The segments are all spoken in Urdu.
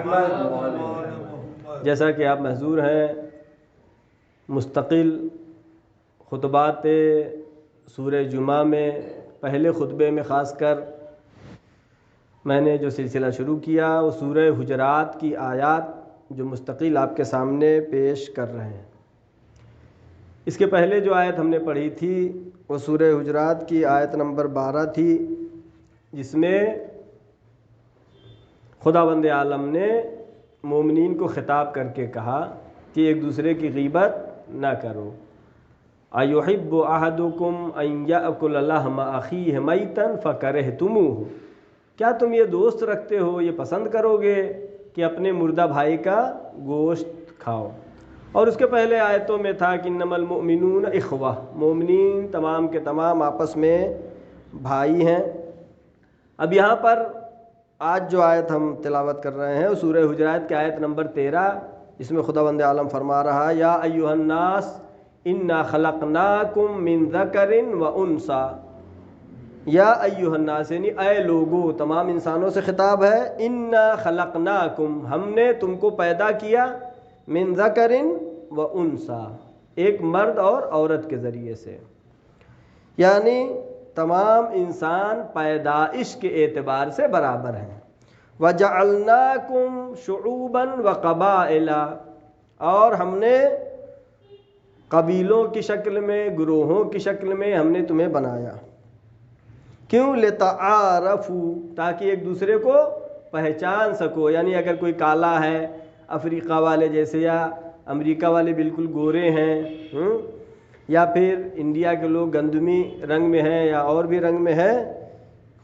محمد۔ جیسا کہ آپ محظور ہیں، مستقل خطبات سورہ جمعہ میں پہلے خطبے میں خاص کر میں نے جو سلسلہ شروع کیا وہ سورہ حجرات کی آیات جو مستقل آپ کے سامنے پیش کر رہے ہیں۔ اس کے پہلے جو آیت ہم نے پڑھی تھی وہ سورہ حجرات کی آیت نمبر 12 تھی، جس میں خداوند عالم نے مومنین کو خطاب کر کے کہا کہ ایک دوسرے کی غیبت نہ کرو۔ اَيُحِبُّ أَحَدُكُمْ أَن يَأْكُلَ لَحْمَ أَخِيهِ مَيْتًا فَكَرِهْتُمُوهُ، کیا تم یہ دوست رکھتے ہو، یہ پسند کرو گے کہ اپنے مردہ بھائی کا گوشت کھاؤ؟ اور اس کے پہلے آیتوں میں تھا کہ انما المؤمنون اخوہ، مومنین تمام کے تمام آپس میں بھائی ہیں۔ اب یہاں پر آج جو آیت ہم تلاوت کر رہے ہیں وہ سورہ حجرات کی آیت نمبر 13، اس میں خداوند عالم فرما رہا ہے یا ایھا الناس انا خلقناکم من ذکر و انثی، یا ایھا الناس یعنی اے لوگو، تمام انسانوں سے خطاب ہے۔ انا خلقناکم، ہم نے تم کو پیدا کیا، من ذکر و انثی، ایک مرد اور عورت کے ذریعے سے، یعنی تمام انسان پیدائش کے اعتبار سے برابر ہیں۔ وَجَعَلْنَاكُمْ شُعُوبًا وَقَبَائِلَ، اور ہم نے قبیلوں کی شکل میں، گروہوں کی شکل میں ہم نے تمہیں بنایا۔ کیوں؟ لِتَعَارَفُوا، تاکہ ایک دوسرے کو پہچان سکو، یعنی اگر کوئی کالا ہے افریقہ والے جیسے، یا امریکہ والے بالکل گورے ہیں، یا پھر انڈیا کے لوگ گندمی رنگ میں ہیں یا اور بھی رنگ میں ہیں،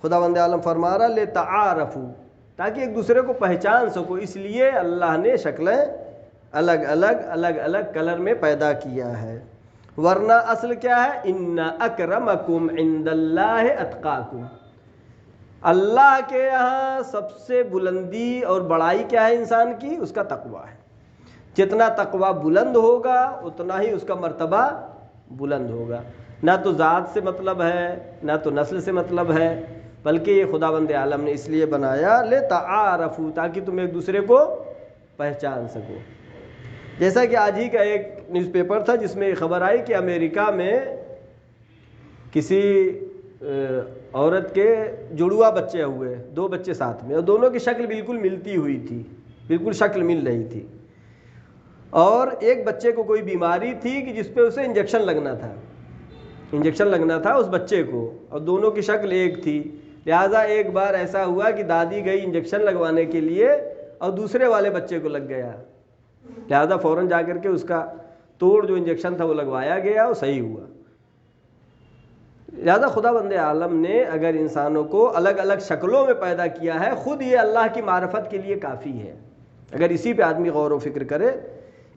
خداوند عالم فرما رہا لِتَعَارَفُوا، تاکہ ایک دوسرے کو پہچان سکو، اس لیے اللہ نے شکلیں الگ الگ کلر میں پیدا کیا ہے۔ ورنہ اصل کیا ہے؟ ان اکرمکم عند اللہ اتقاکم، اللہ کے یہاں سب سے بلندی اور بڑائی کیا ہے انسان کی؟ اس کا تقویٰ ہے۔ جتنا تقویٰ بلند ہوگا اتنا ہی اس کا مرتبہ بلند ہوگا۔ نہ تو ذات سے مطلب ہے، نہ تو نسل سے مطلب ہے، بلکہ یہ خداوند عالم نے اس لیے بنایا لِتَعَارَفُوا، تاکہ تم ایک دوسرے کو پہچان سکو۔ جیسا کہ آج ہی کا ایک نیوز پیپر تھا جس میں یہ خبر آئی کہ امریکہ میں کسی عورت کے جڑوا بچے ہوئے، 2 بچے ساتھ میں، اور دونوں کی شکل بالکل ملتی ہوئی تھی، بالکل شکل مل رہی تھی، اور ایک بچے کو کوئی بیماری تھی کہ جس پہ اسے انجیکشن لگنا تھا اس بچے کو، اور دونوں کی شکل ایک تھی۔ لہٰذا ایک بار ایسا ہوا کہ دادی گئی انجیکشن لگوانے کے لیے اور دوسرے والے بچے کو لگ گیا، لہٰذا فوراً جا کر کے اس کا توڑ جو انجیکشن تھا وہ لگوایا گیا، وہ صحیح ہوا۔ لہٰذا خداوند عالم نے اگر انسانوں کو الگ الگ شکلوں میں پیدا کیا ہے، خود یہ اللہ کی معرفت کے لیے کافی ہے، اگر اسی پہ آدمی غور و فکر کرے۔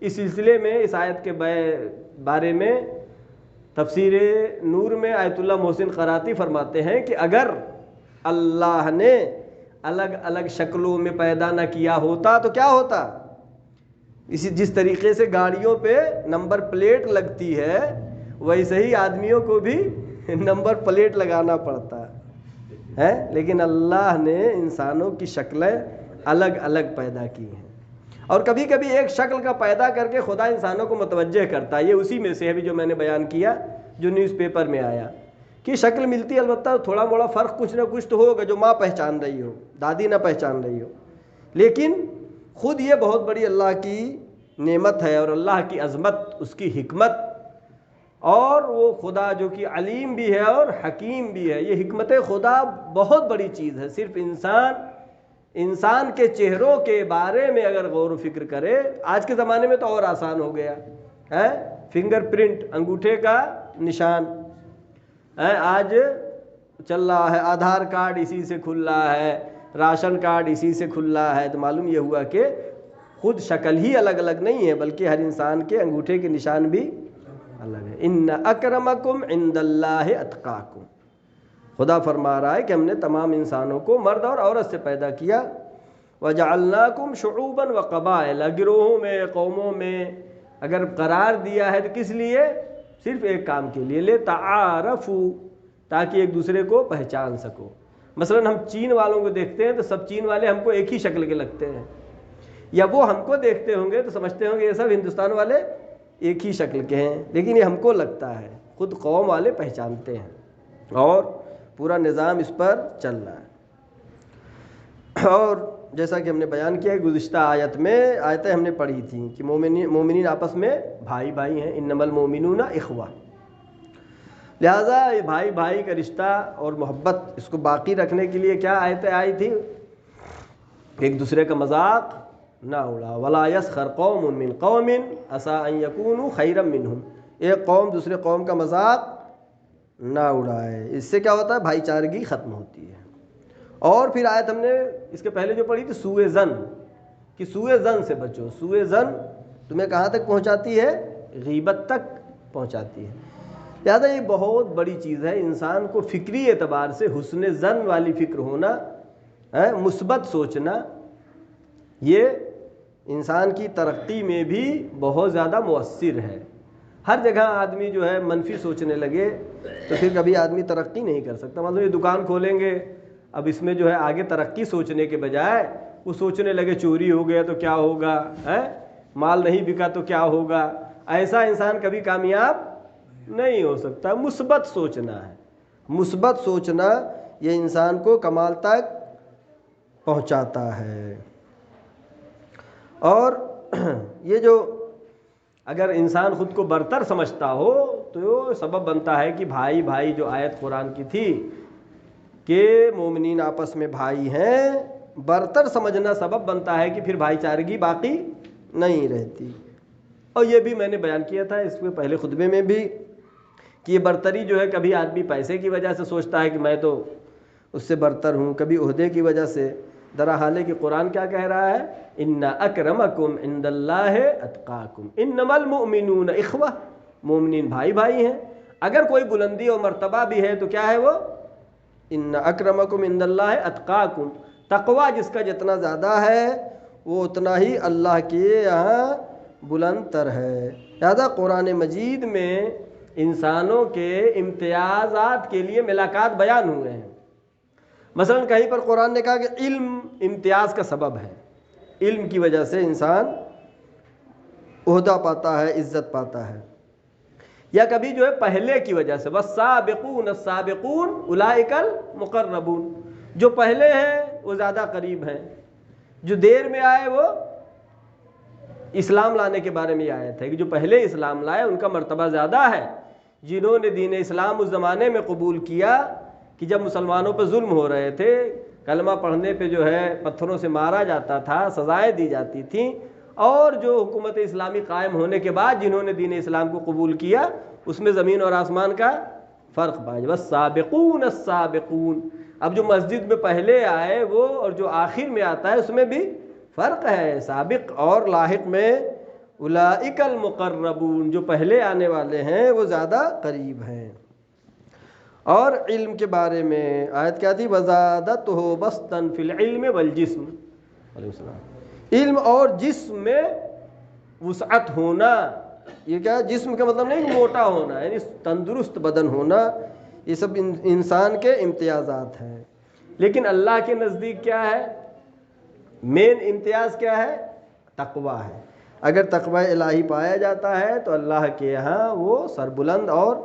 اس سلسلے میں اس آیت کے بارے میں تفسیر نور میں آیت اللہ محسن قراتی فرماتے ہیں کہ اگر اللہ نے الگ الگ شکلوں میں پیدا نہ کیا ہوتا تو کیا ہوتا؟ جس طریقے سے گاڑیوں پہ نمبر پلیٹ لگتی ہے ویسے ہی آدمیوں کو بھی نمبر پلیٹ لگانا پڑتا ہے، لیکن اللہ نے انسانوں کی شکلیں الگ الگ پیدا کی ہیں، اور کبھی کبھی ایک شکل کا پیدا کر کے خدا انسانوں کو متوجہ کرتا ہے۔ یہ اسی میں سے ہے بھی جو میں نے بیان کیا، جو نیوز پیپر میں آیا کہ شکل ملتی، البتہ تھوڑا موڑا فرق کچھ نہ کچھ تو ہوگا، جو ماں پہچان رہی ہو، دادی نہ پہچان رہی ہو، لیکن خود یہ بہت بڑی اللہ کی نعمت ہے اور اللہ کی عظمت، اس کی حکمت، اور وہ خدا جو کہ علیم بھی ہے اور حکیم بھی ہے۔ یہ حکمت خدا بہت بڑی چیز ہے۔ صرف انسان کے چہروں کے بارے میں اگر غور و فکر کرے، آج کے زمانے میں تو اور آسان ہو گیا ہے، فنگر پرنٹ، انگوٹھے کا نشان آج چل رہا ہے، آدھار کارڈ اسی سے کھل رہا ہے، راشن کارڈ اسی سے کھل رہا ہے، تو معلوم یہ ہوا کہ خود شکل ہی الگ الگ نہیں ہے بلکہ ہر انسان کے انگوٹھے کے نشان بھی الگ ہے۔ ان اکرمکم عند اللہ اتقاکم، خدا فرما رہا ہے کہ ہم نے تمام انسانوں کو مرد اور عورت سے پیدا کیا۔ وجعلناکم شعوبا وقبائل، گروہوں میں، قوموں میں اگر قرار دیا ہے تو کس لیے؟ صرف ایک کام کے لیے، لتعارفوا، تاکہ ایک دوسرے کو پہچان سکو۔ مثلا ہم چین والوں کو دیکھتے ہیں تو سب چین والے ہم کو ایک ہی شکل کے لگتے ہیں، یا وہ ہم کو دیکھتے ہوں گے تو سمجھتے ہوں گے یہ سب ہندوستان والے ایک ہی شکل کے ہیں، لیکن یہ ہم کو لگتا ہے، خود قوم والے پہچانتے ہیں اور پورا نظام اس پر چل رہا ہے۔ اور جیسا کہ ہم نے بیان کیا گزشتہ آیتیں ہم نے پڑھی تھیں کہ مومنین آپس میں بھائی بھائی ہیں، انما المومنون اخوہ، لہٰذا یہ بھائی بھائی کا رشتہ اور محبت اس کو باقی رکھنے کے لیے کیا آیتیں آئی تھی؟ ایک دوسرے کا مذاق نہ اڑا، ولا یسخر قوم من قوم عسیٰ ان یکونوا خیرا منہم، ایک قوم دوسرے قوم کا مذاق نہ اڑائے، اس سے کیا ہوتا ہے؟ بھائی چارگی ختم ہوتی ہے۔ اور پھر آیت ہم نے اس کے پہلے جو پڑھی تھی سوء ظن، کہ سوء ظن سے بچو، سوء ظن تمہیں کہاں تک پہنچاتی ہے؟ غیبت تک پہنچاتی ہے۔ لہٰذا یہ بہت بڑی چیز ہے، انسان کو فکری اعتبار سے حسن ظن والی فکر ہونا، مثبت سوچنا، یہ انسان کی ترقی میں بھی بہت زیادہ مؤثر ہے۔ ہر جگہ آدمی جو ہے منفی سوچنے لگے تو پھر کبھی آدمی ترقی نہیں کر سکتا۔ مطلب یہ دکان کھولیں گے، اب اس میں جو ہے آگے ترقی سوچنے کے بجائے وہ سوچنے لگے چوری ہو گیا تو کیا ہوگا، مال نہیں بکا تو کیا ہوگا، ایسا انسان کبھی کامیاب نہیں ہو سکتا۔ مثبت سوچنا ہے، مثبت سوچنا یہ انسان کو کمال تک پہنچاتا ہے۔ اور یہ جو اگر انسان خود کو برتر سمجھتا ہو تو یہ سبب بنتا ہے کہ بھائی بھائی جو آیت قرآن کی تھی کہ مومنین آپس میں بھائی ہیں، برتر سمجھنا سبب بنتا ہے کہ پھر بھائی چارگی باقی نہیں رہتی۔ اور یہ بھی میں نے بیان کیا تھا اس میں پہلے خطبے میں بھی کہ یہ برتری جو ہے کبھی آدمی پیسے کی وجہ سے سوچتا ہے کہ میں تو اس سے برتر ہوں، کبھی عہدے کی وجہ سے، درحال ہے کہ قرآن کیا کہہ رہا ہے؟ ان اکرمکم عند اللہ اتقاکم انما المؤمنون اخوہ، مومنین بھائی بھائی ہیں۔ اگر کوئی بلندی اور مرتبہ بھی ہے تو کیا ہے وہ؟ ان اکرمکم عند اللہ اتقاکم، تقوی جس کا جتنا زیادہ ہے وہ اتنا ہی اللہ کے یہاں بلند تر ہے۔ لہذا قرآن مجید میں انسانوں کے امتیازات کے لیے ملاقات بیان ہوئے ہیں۔ مثلا کہیں پر قرآن نے کہا کہ علم امتیاز کا سبب ہے، علم کی وجہ سے انسان عہدہ پاتا ہے، عزت پاتا ہے، یا کبھی جو ہے پہلے کی وجہ سے، والسابقون السابقون اولئک المقربون، جو پہلے ہیں وہ زیادہ قریب ہیں، جو دیر میں آئے وہ اسلام لانے کے بارے میں یہ آیت ہے کہ جو پہلے اسلام لائے ان کا مرتبہ زیادہ ہے۔ جنہوں نے دین اسلام اس زمانے میں قبول کیا کہ جب مسلمانوں پہ ظلم ہو رہے تھے، کلمہ پڑھنے پہ جو ہے پتھروں سے مارا جاتا تھا، سزائیں دی جاتی تھیں، اور جو حکومت اسلامی قائم ہونے کے بعد جنہوں نے دین اسلام کو قبول کیا اس میں زمین اور آسمان کا فرق پایا۔ والسابقون السابقون، اب جو مسجد میں پہلے آئے وہ اور جو آخر میں آتا ہے اس میں بھی فرق ہے، سابق اور لاحق میں اولئک المقربون، جو پہلے آنے والے ہیں وہ زیادہ قریب ہیں۔ اور علم کے بارے میں آیت کیا تھی؟ وزادتہ بسطا فی العلم والجسم، علیہ السلام، علم اور جسم میں وسعت ہونا۔ یہ کیا؟ جسم کا مطلب نہیں موٹا ہونا، یعنی تندرست بدن ہونا، یہ سب انسان کے امتیازات ہیں۔ لیکن اللہ کے نزدیک کیا ہے؟ مین امتیاز کیا ہے؟ تقوی ہے۔ اگر تقوی الہی پایا جاتا ہے تو اللہ کے یہاں وہ سربلند اور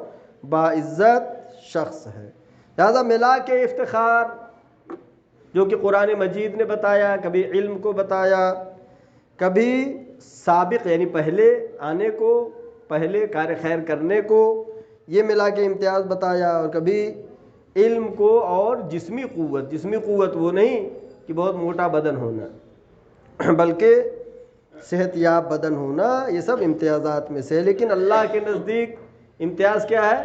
باعزت شخص ہے۔ لہذا ملا کے افتخار جو کہ قرآن مجید نے بتایا، کبھی علم کو بتایا، کبھی سابق یعنی پہلے آنے کو، پہلے کار خیر کرنے کو، یہ ملا کے امتیاز بتایا، اور کبھی علم کو اور جسمی قوت، جسمی قوت وہ نہیں کہ بہت موٹا بدن ہونا، بلکہ صحت یاب بدن ہونا، یہ سب امتیازات میں سے۔ لیکن اللہ کے نزدیک امتیاز کیا ہے؟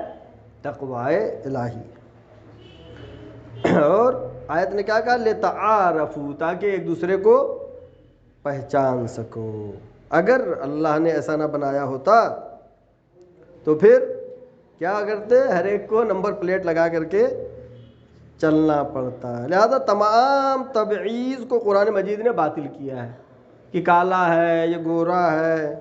تقوی الہی۔ اور آیت نے کیا کہا؟ لِتَعَارَفُوا، تاکہ ایک دوسرے کو پہچان سکو۔ اگر اللہ نے ایسا نہ بنایا ہوتا تو پھر کیا کرتے؟ ہر ایک کو نمبر پلیٹ لگا کر کے چلنا پڑتا ہے۔ لہذا تمام تبعیض کو قرآن مجید نے باطل کیا ہے کہ کالا ہے، یہ گورا ہے،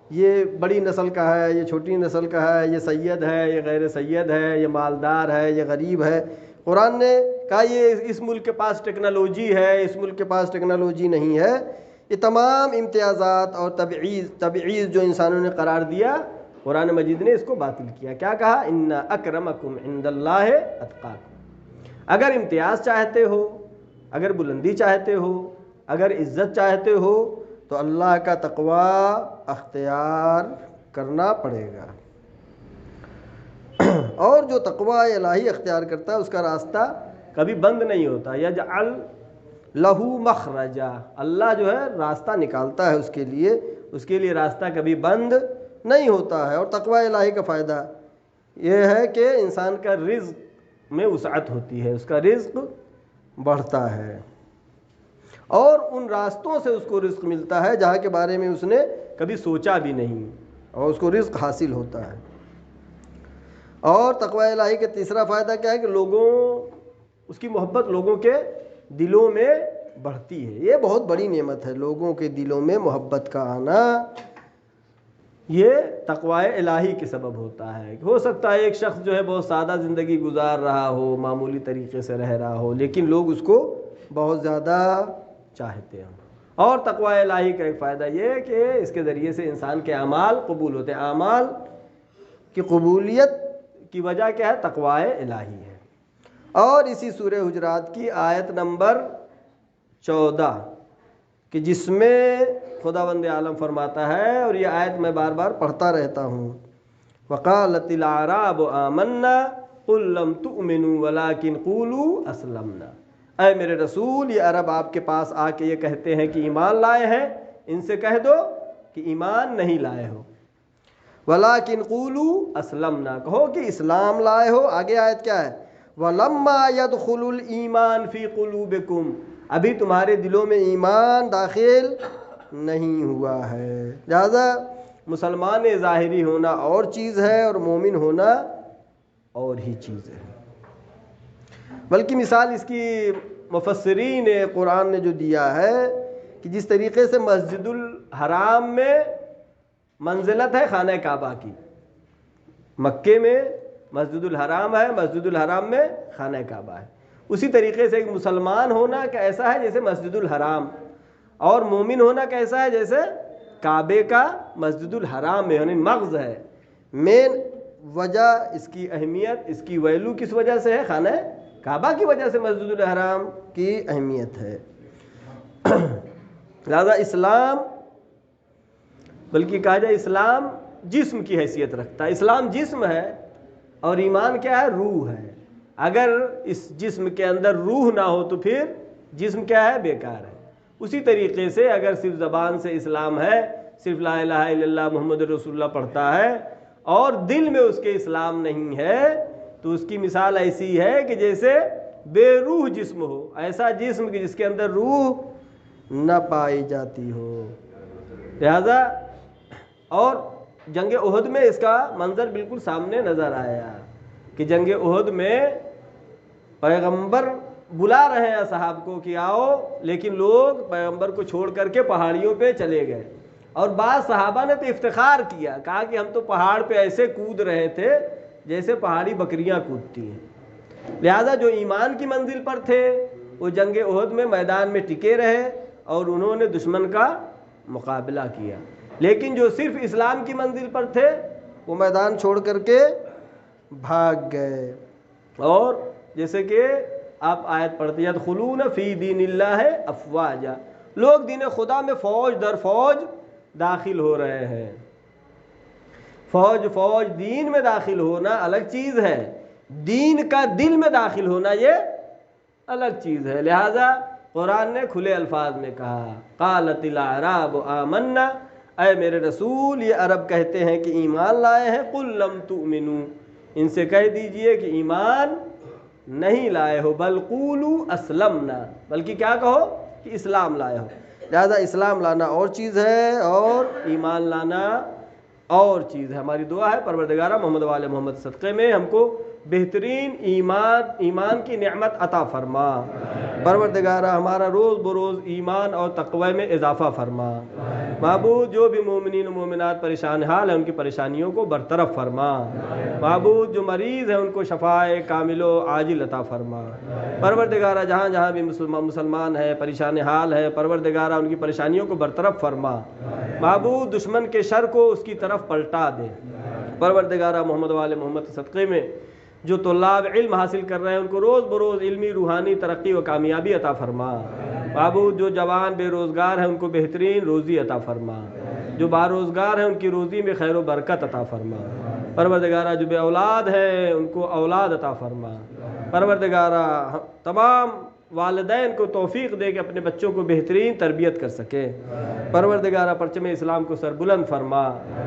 یہ بڑی نسل کا ہے، یہ چھوٹی نسل کا ہے، یہ سید ہے، یہ غیر سید ہے، یہ مالدار ہے، یہ غریب ہے۔ قرآن نے کہا یہ اس ملک کے پاس ٹیکنالوجی ہے، اس ملک کے پاس ٹیکنالوجی نہیں ہے، یہ تمام امتیازات اور تبعیض جو انسانوں نے قرار دیا، قرآن مجید نے اس کو باطل کیا. کیا کہا؟ ان اکرمکم عند اللہ اتقاکم. اگر امتیاز چاہتے ہو، اگر بلندی چاہتے ہو، اگر عزت چاہتے ہو تو اللہ کا تقوی اختیار کرنا پڑے گا. اور جو تقوی الہی اختیار کرتا ہے اس کا راستہ کبھی بند نہیں ہوتا. یجعل لہو مخرجا، اللہ جو ہے راستہ نکالتا ہے اس کے لیے راستہ کبھی بند نہیں ہوتا ہے. اور تقوی الہی کا فائدہ یہ ہے کہ انسان کا رزق میں وسعت ہوتی ہے، اس کا رزق بڑھتا ہے، اور ان راستوں سے اس کو رزق ملتا ہے جہاں کے بارے میں اس نے کبھی سوچا بھی نہیں، اور اس کو رزق حاصل ہوتا ہے. اور تقوی الہی کا تیسرا فائدہ کیا ہے کہ اس کی محبت لوگوں کے دلوں میں بڑھتی ہے. یہ بہت بڑی نعمت ہے، لوگوں کے دلوں میں محبت کا آنا یہ تقوی الہی کے سبب ہوتا ہے. ہو سکتا ہے ایک شخص جو ہے بہت سادہ زندگی گزار رہا ہو، معمولی طریقے سے رہ رہا ہو، لیکن لوگ اس کو بہت زیادہ چاہتے ہیں. اور تقوی الہی کا ایک فائدہ یہ ہے کہ اس کے ذریعے سے انسان کے اعمال قبول ہوتے ہیں. اعمال کی قبولیت کی وجہ کیا ہے؟ تقوی الہی ہے. اور اسی سورہ حجرات کی آیت نمبر 14 کہ جس میں خداوند عالم فرماتا ہے، اور یہ آیت میں بار بار پڑھتا رہتا ہوں، وقالت الاعراب آمنا قل لم تؤمنوا ولکن قولوا اسلمنا. اے میرے رسول، یہ عرب آپ کے پاس آ کے یہ کہتے ہیں کہ ایمان لائے ہیں، ان سے کہہ دو کہ ایمان نہیں لائے ہو. ولیکن قولوا اسلمنا، کہو کہ اسلام لائے ہو. آگے آیت کیا ہے؟ ولما يدخل الایمان فی قلوبکم، ابھی تمہارے دلوں میں ایمان داخل نہیں ہوا ہے. لہذا مسلمان ظاہری ہونا اور چیز ہے اور مومن ہونا اور ہی چیز ہے. بلکہ مثال اس کی مفسرین قرآن نے جو دیا ہے کہ جس طریقے سے مسجد الحرام میں منزلت ہے خانہ کعبہ کی، مکے میں مسجد الحرام ہے، مسجد الحرام میں خانہ کعبہ ہے، اسی طریقے سے ایک مسلمان ہونا کیسا ہے جیسے مسجد الحرام، اور مومن ہونا کیسا ہے جیسے کعبے کا مسجد الحرام میں، یعنی مغز ہے. مین وجہ اس کی اہمیت، اس کی ویلو کس وجہ سے ہے؟ خانہ کعبہ کی وجہ سے مسجد الحرام کی اہمیت ہے. لہذا اسلام، بلکہ کہا جائے اسلام جسم کی حیثیت رکھتا ہے. اسلام جسم ہے اور ایمان کیا ہے؟ روح ہے. اگر اس جسم کے اندر روح نہ ہو تو پھر جسم کیا ہے؟ بیکار ہے. اسی طریقے سے اگر صرف زبان سے اسلام ہے، صرف لا الہ الا اللہ محمد رسول اللہ پڑھتا ہے اور دل میں اس کے اسلام نہیں ہے تو اس کی مثال ایسی ہے کہ جیسے بے روح جسم ہو، ایسا جسم کہ جس کے اندر روح نہ پائی جاتی ہو. لہذا اور جنگ احد میں اس کا منظر بالکل سامنے نظر آیا کہ جنگ احد میں پیغمبر بلا رہے ہیں صحاب کو کہ آؤ، لیکن لوگ پیغمبر کو چھوڑ کر کے پہاڑیوں پہ چلے گئے. اور بعض صحابہ نے تو افتخار کیا، کہا کہ ہم تو پہاڑ پہ ایسے کود رہے تھے جیسے پہاڑی بکریاں کودتی ہیں. لہذا جو ایمان کی منزل پر تھے وہ جنگ احد میں میدان میں ٹکے رہے اور انہوں نے دشمن کا مقابلہ کیا. لیکن جو صرف اسلام کی منزل پر تھے وہ میدان چھوڑ کر کے بھاگ گئے. اور جیسے کہ آپ آیت پڑھتے یدخلون فی دین اللہ افواجا، لوگ دین خدا میں فوج در فوج داخل ہو رہے ہیں. فوج دین میں داخل ہونا الگ چیز ہے، دین کا دل میں داخل ہونا یہ الگ چیز ہے. لہذا قرآن نے کھلے الفاظ میں کہا قالت الاعراب آمنا، اے میرے رسول یہ عرب کہتے ہیں کہ ایمان لائے ہیں. قل لم تؤمنوا، ان سے کہہ دیجئے کہ ایمان نہیں لائے ہو، بل قولوا اسلمنا، بلکہ کیا کہو کہ اسلام لائے ہو. لہذا اسلام لانا اور چیز ہے اور ایمان لانا اور چیز ہے. ہماری دعا ہے پروردگارہ محمد وآل محمد صدقے میں ہم کو بہترین ایمان کی نعمت عطا فرما. پروردگارہ ہمارا روز بروز ایمان اور تقوی میں اضافہ فرما۔ معبود جو بھی مومنین و مومنات پریشان حال ہیں ان کی پریشانیوں کو برطرف فرما۔ معبود جو مریض ہیں ان کو شفائے کامل و عاجل عطا فرما۔ پروردگارہ جہاں جہاں بھی مسلمان ہیں پریشان حال ہے، پروردگارہ ان کی پریشانیوں کو برطرف فرما۔ معبود دشمن کے شر کو اس کی طرف پلٹا دے۔ پروردگارہ محمد وآل محمد صدقے میں جو طلاب علم حاصل کر رہے ہیں ان کو روز بروز علمی روحانی ترقی و کامیابی عطا فرما۔ معبود جو جوان بے روزگار ہیں ان کو بہترین روزی عطا فرما۔ جو باروزگار ہیں ان کی روزی میں خیر و برکت عطا فرما۔ پروردگارہ جو بے اولاد ہیں ان کو اولاد عطا فرما۔ پروردگارہ تمام والدین کو توفیق دے کہ اپنے بچوں کو بہترین تربیت کر سکے۔ پروردگارہ پرچم اسلام کو سر بلند فرما،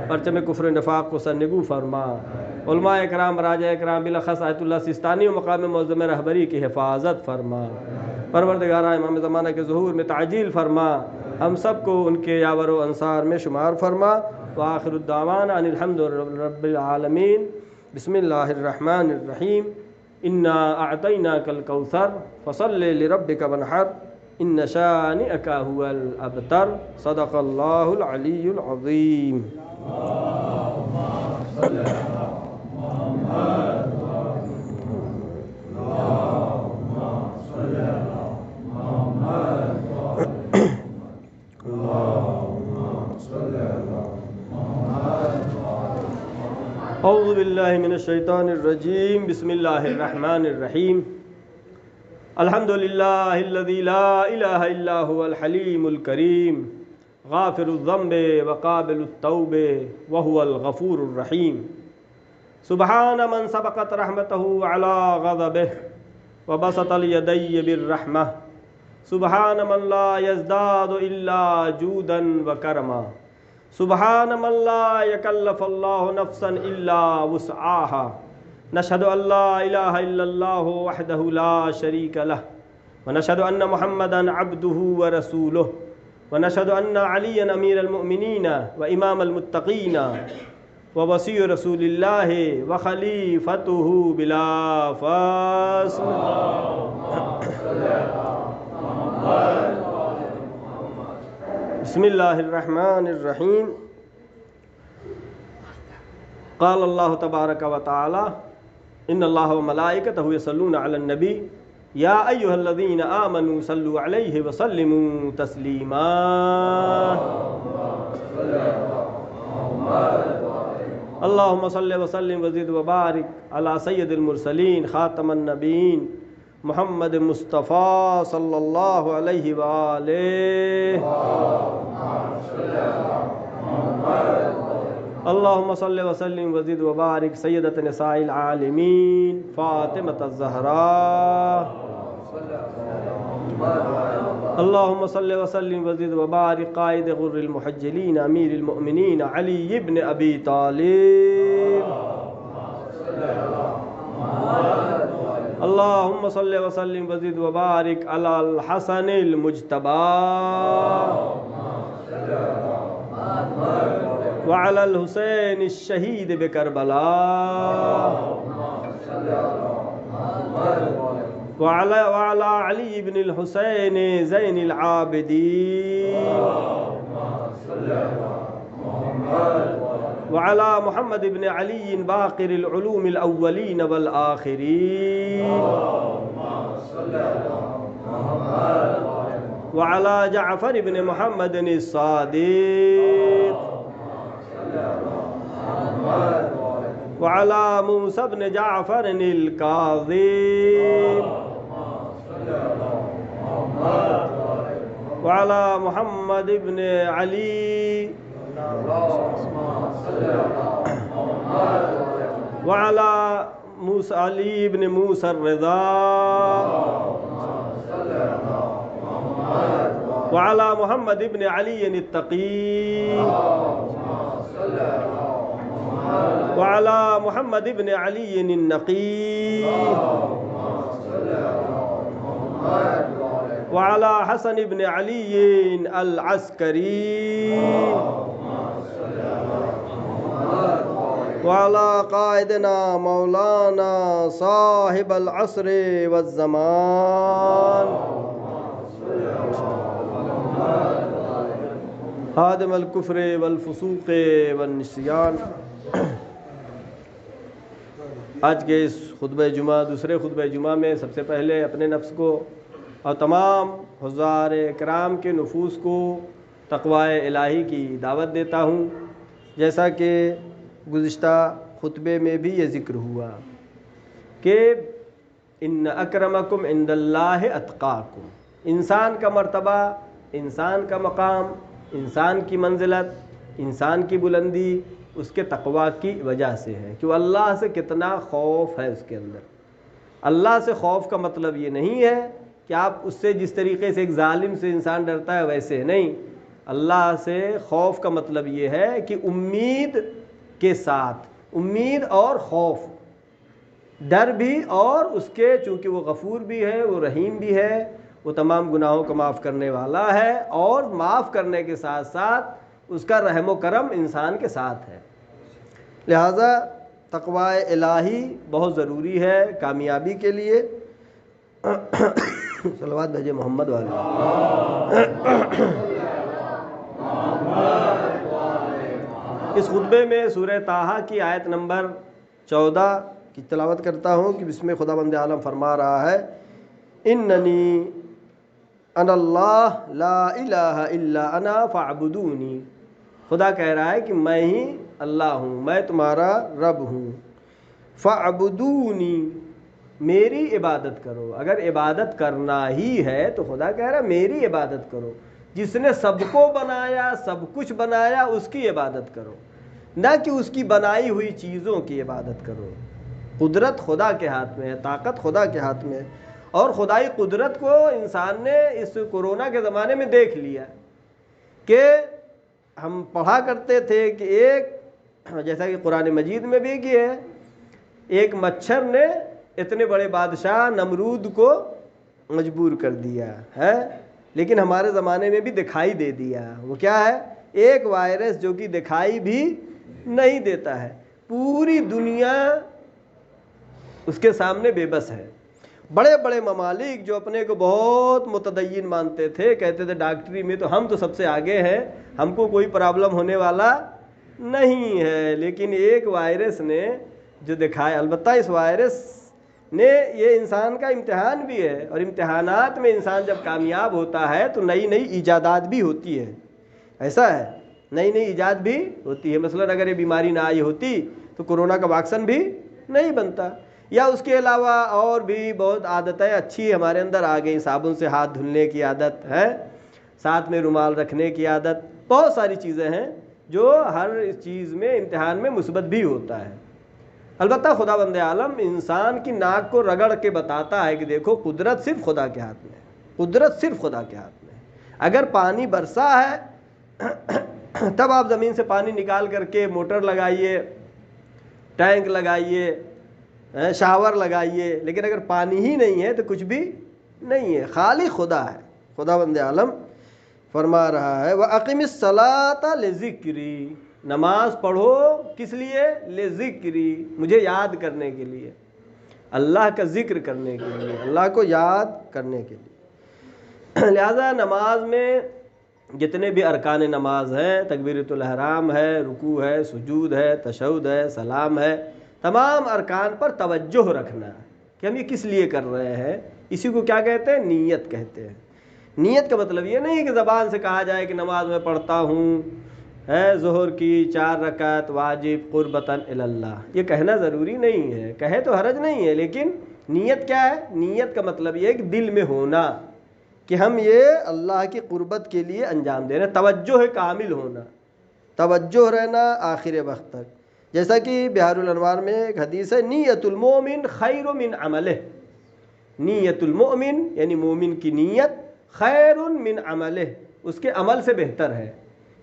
پرچم کفر نفاق کو سر نگو فرما۔ علماء اکرام، راجہ اکرام، بالاخص آیت اللہ سیستانی و مقام معظم رہبری کی حفاظت فرما۔ پروردگارہ امام زمانہ کے ظہور میں تعجیل فرما، ہم سب کو ان کے یاور و انصار میں شمار فرما۔ وآخر الدعوانا ان الحمد رب العالمین۔ بسم اللہ الرحمن الرحیم۔ انا اعطیناک الکوثر فصل لربک وانحر ان شانئک هو الابتر۔ صدق اللہ العلی العظیم۔ اعوذ باللہ من الشیطان الرجیم۔ بسم اللہ الرحمن الرحیم۔ الحمد للہ الذی لا الہ الا هو الحلیم الکریم غافر الذنب وقابل التوب وهو الغفور الرحیم۔ سبحان من سبقت رحمتہ علی غضبہ وبسط الیدی بالرحمہ۔ سبحان من لا یزداد الا جودا وکرما۔ سبحان من لا یکلف اللہ نفسا الا وسعها۔ نشہد ان لا الہ الا اللہ وحدہ لا شریک لہ ونشہد ان محمدا عبدہ ورسولہ ونشہد ان علی امیر المؤمنین وامام المتقین ووصی رسول اللہ وخلیفتہ بلا فاصل۔ بسم اللہ الرحمن الرحیم۔ قال اللہ تبارک و تعالی ان اللہ وملائکتہ یصلون علی النبی یا ایہا الذین آمنوا صلوا علیہ وسلموا تسلیما۔ اللہم صل وسلم وزد وبارک علی سید المرسلین خاتم النبیین محمد مصطفیٰ صلی اللہ علیہ وآلہ۔ اللہم صل وسلم وزد وبارک سیدۃ نساء العالمین فاطمۃ الزہراء۔ اللہم صل وسلم وزد وبارک قائد غر المحجلین امیر المؤمنین علی ابن ابی طالب۔ اللہم صل وسلم وزد وبارک علی الحسن المجتبی وعلی الحسین الشہید بکربلا وعلی علی بن الحسین زین العابدین وعلی محمد بن علی باقر العلوم الاولین والآخرین وعلی جعفر بن محمد الصادق وعلی موسیٰ بن جعفر الکاظم وعلی محمد بن علی وعلی علی بن موسیٰ الرضا وعلی محمد بن علی التقی وعلی محمد بن علی النقی وعلی حسن بن علی العسکری وعلی قائدنا مولانا صاحب العصر والزمان آدم الکفر والفسوق والنسیان۔ آج کے اس خطبہ جمعہ، دوسرے خطبہ جمعہ میں سب سے پہلے اپنے نفس کو اور تمام حضار کرام کے نفوس کو تقوی الہی کی دعوت دیتا ہوں۔ جیسا کہ گزشتہ خطبے میں بھی یہ ذکر ہوا کہ ان اکرمکم عند اللہ اتقاکم، انسان کا مرتبہ، انسان کا مقام، انسان کی منزلت، انسان کی بلندی اس کے تقوی کی وجہ سے ہے کہ وہ اللہ سے کتنا خوف ہے اس کے اندر۔ اللہ سے خوف کا مطلب یہ نہیں ہے کہ آپ اس سے جس طریقے سے ایک ظالم سے انسان ڈرتا ہے ویسے نہیں۔ اللہ سے خوف کا مطلب یہ ہے کہ امید کے ساتھ، امید اور خوف، ڈر بھی، اور اس کے چونکہ وہ غفور بھی ہے، وہ رحیم بھی ہے، وہ تمام گناہوں کو معاف کرنے والا ہے، اور معاف کرنے کے ساتھ ساتھ اس کا رحم و کرم انسان کے ساتھ ہے۔ لہذا تقوی الہی بہت ضروری ہے کامیابی کے لیے۔ صلوات بھیجے محمد والے۔ اس خطبے میں سورہ طٰہٰ کی آیت نمبر 14 کی تلاوت کرتا ہوں کہ بسم خدا بند عالم فرما رہا ہے اننی انا اللہ لا الہ الا انا فاعبدونی۔ خدا کہہ رہا ہے کہ میں ہی اللہ ہوں، میں تمہارا رب ہوں۔ فاعبدونی، میری عبادت کرو۔ اگر عبادت کرنا ہی ہے تو خدا کہہ رہا ہے میری عبادت کرو۔ جس نے سب کو بنایا، سب کچھ بنایا، اس کی عبادت کرو، نہ کہ اس کی بنائی ہوئی چیزوں کی عبادت کرو۔ قدرت خدا کے ہاتھ میں ہے، طاقت خدا کے ہاتھ میں ہے، اور خدائی قدرت کو انسان نے اس کورونا کے زمانے میں دیکھ لیا کہ ہم پڑھا کرتے تھے کہ ایک، جیسا کہ قرآن مجید میں بھی کہ ہے، ایک مچھر نے اتنے بڑے بادشاہ نمرود کو مجبور کر دیا ہے، لیکن ہمارے زمانے میں بھی دکھائی دے دیا۔ وہ کیا ہے؟ ایک وائرس جو کہ دکھائی بھی نہیں دیتا ہے، پوری دنیا اس کے سامنے بے بس ہے۔ بڑے بڑے ممالک جو اپنے کو بہت متدین مانتے تھے، کہتے تھے ڈاکٹری میں تو ہم تو سب سے آگے ہیں، ہم کو کوئی پرابلم ہونے والا نہیں ہے، لیکن ایک وائرس نے جو دکھایا، البتہ اس وائرس نے یہ انسان کا امتحان بھی ہے، اور امتحانات میں انسان جب کامیاب ہوتا ہے تو نئی نئی ایجادات بھی ہوتی ہے۔ ایسا ہے، نئی نئی ایجاد بھی ہوتی ہے۔ مثلا اگر یہ بیماری نہ آئی ہوتی تو کورونا کا ویکسین بھی نہیں بنتا، یا اس کے علاوہ اور بھی بہت عادتیں اچھی ہمارے اندر آ گئیں، صابن سے ہاتھ دھلنے کی عادت ہے، ساتھ میں رومال رکھنے کی عادت، بہت ساری چیزیں ہیں جو ہر چیز میں امتحان میں مثبت بھی ہوتا ہے۔ البتہ خدا بند عالم انسان کی ناک کو رگڑ کے بتاتا ہے کہ دیکھو قدرت صرف خدا کے ہاتھ میں ہے، قدرت صرف خدا کے ہاتھ میں ہے۔ اگر پانی برسا ہے تب آپ زمین سے پانی نکال کر کے موٹر لگائیے، ٹینک لگائیے، شاور لگائیے، لیکن اگر پانی ہی نہیں ہے تو کچھ بھی نہیں ہے، خالی خدا ہے۔ خدا بند عالم فرما رہا ہے وَأَقِمِ الصَّلَاةَ لِذِكْرِي، نماز پڑھو کس لیے؟ لِذِكْرِي، مجھے یاد کرنے کے لیے، اللہ کا ذکر کرنے کے لیے، اللہ کو یاد کرنے کے لیے۔ لہذا نماز میں جتنے بھی ارکان نماز ہیں، تکبیرۃ الاحرام ہے، رکوع ہے، سجود ہے، تشہد ہے، سلام ہے، تمام ارکان پر توجہ رکھنا کہ ہم یہ کس لیے کر رہے ہیں۔ اسی کو کیا کہتے ہیں؟ نیت کہتے ہیں۔ نیت کا مطلب یہ نہیں کہ زبان سے کہا جائے کہ نماز میں پڑھتا ہوں ظہر کی 4 رکعت واجب قربتاً اللہ، یہ کہنا ضروری نہیں ہے، کہے تو حرج نہیں ہے، لیکن نیت کیا ہے؟ نیت کا مطلب یہ ہے کہ دل میں ہونا کہ ہم یہ اللہ کی قربت کے لیے انجام دے رہے ہیں، توجہ کامل ہونا، توجہ رہنا آخر وقت تک۔ جیسا کہ بہار الانوار میں ایک حدیث ہے نیت المومن خیر من عملہ، نیت المؤمن یعنی مومن کی نیت خیر من عملہ، اس کے عمل سے بہتر ہے۔